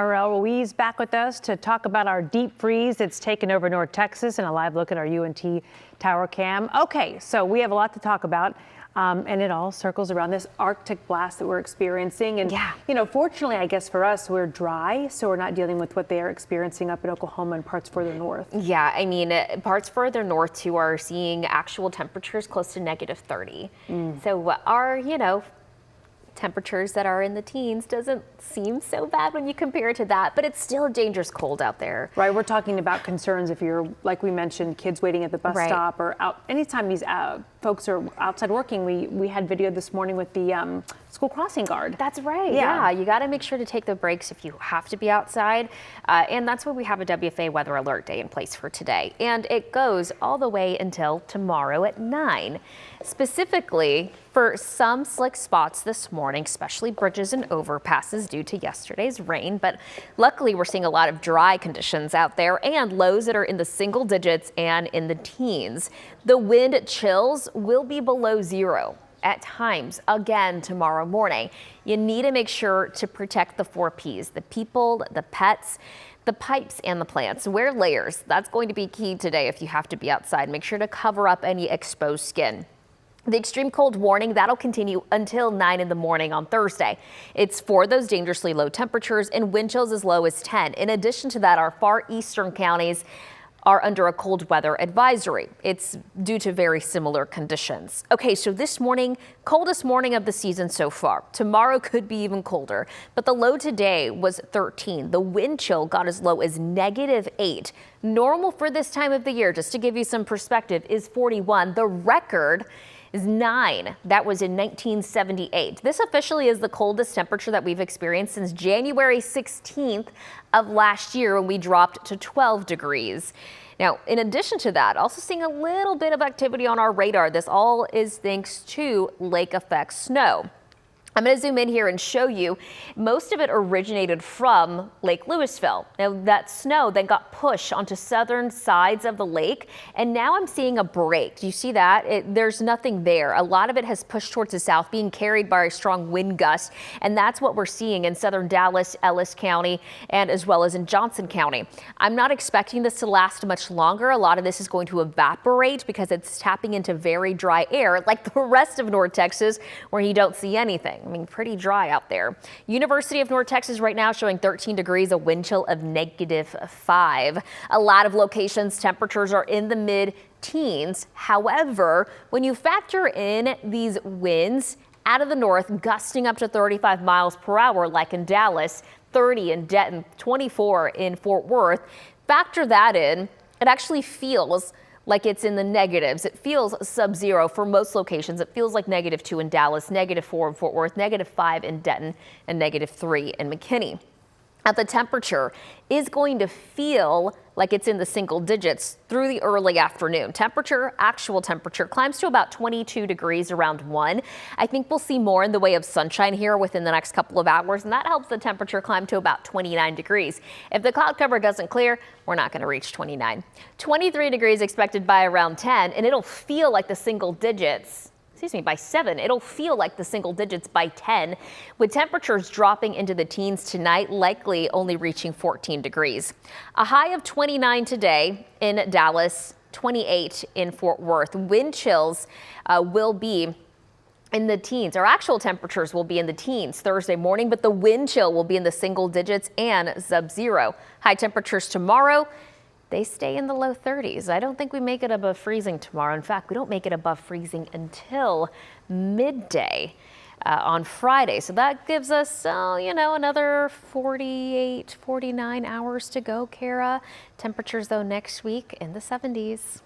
Ruiz back with us to talk about our deep freeze that's taken over North Texas and a live look at our UNT tower cam. Okay, so we have a lot to talk about. And it all circles around this Arctic blast that we're experiencing. And, you know, fortunately, I guess for us, we're dry, so we're not dealing with what they are experiencing up in Oklahoma and parts further north. Yeah, I mean, parts further north, too, are seeing actual temperatures close to -30. So our, you know, temperatures that are in the teens doesn't seem so bad when you compare it to that, but it's still dangerous cold out there. Right, we're talking about concerns if you're, like we mentioned, kids waiting at the bus stop or out. Anytime these folks are outside working, we had video this morning with the school crossing guard. That's right. Yeah, you got to make sure to take the breaks if you have to be outside, and that's why we have a WFA weather alert day in place for today, and it goes all the way until tomorrow at 9. Specifically for some slick spots this morning, especially bridges and overpasses due to yesterday's rain. But luckily, we're seeing a lot of dry conditions out there and lows that are in the single digits and in the teens. The wind chills will be below 0 at times again tomorrow morning. You need to make sure to protect the 4 Ps, the people, the pets, the pipes and the plants. Wear layers. That's going to be key today if you have to be outside. Make sure to cover up any exposed skin. The extreme cold warning, that'll continue until 9 in the morning on Thursday. It's for those dangerously low temperatures and wind chills as low as 10. In addition to that, our far eastern counties are under a cold weather advisory. It's due to very similar conditions. Okay, so this morning, coldest morning of the season so far. Tomorrow could be even colder, but the low today was 13. The wind chill got as low as -8. Normal for this time of the year, just to give you some perspective, is 41. The record is 9. That was in 1978. This officially is the coldest temperature that we've experienced since January 16th of last year when we dropped to 12 degrees. Now, in addition to that, also seeing a little bit of activity on our radar. This all is thanks to lake effect snow. I'm going to zoom in here and show you most of it originated from Lake Lewisville. Now that snow then got pushed onto southern sides of the lake, and now I'm seeing a break. Do you see that? There's nothing there. A lot of it has pushed towards the south, being carried by a strong wind gust, and that's what we're seeing in southern Dallas, Ellis County, and as well as in Johnson County. I'm not expecting this to last much longer. A lot of this is going to evaporate because it's tapping into very dry air, like the rest of North Texas, where you don't see anything. I mean, pretty dry out there. University of North Texas right now showing 13 degrees, a wind chill of -5. A lot of locations, temperatures are in the mid-teens. However, when you factor in these winds out of the north, gusting up to 35 miles per hour, like in Dallas, 30 in Denton, 24 in Fort Worth, factor that in, it actually feels like it's in the negatives. It feels sub-zero for most locations. It feels like -2 in Dallas, -4 in Fort Worth, -5 in Denton, and -3 in McKinney. Now, the temperature is going to feel like it's in the single digits through the early afternoon. Actual temperature climbs to about 22 degrees around 1. I think we'll see more in the way of sunshine here within the next couple of hours, and that helps the temperature climb to about 29 degrees. If the cloud cover doesn't clear, we're not going to reach 29. 23 degrees expected by around 10, and it'll feel like the single digits. By 7. It'll feel like the single digits by 10, with temperatures dropping into the teens tonight, likely only reaching 14 degrees. A high of 29 today in Dallas, 28 in Fort Worth. Wind chills will be in the teens. Our actual temperatures will be in the teens Thursday morning, but the wind chill will be in the single digits and sub-zero. High temperatures tomorrow, they stay in the low 30s. I don't think we make it above freezing tomorrow. In fact, we don't make it above freezing until midday on Friday. So that gives us, you know, another 48, 49 hours to go, Kara. Temperatures, though, next week in the 70s.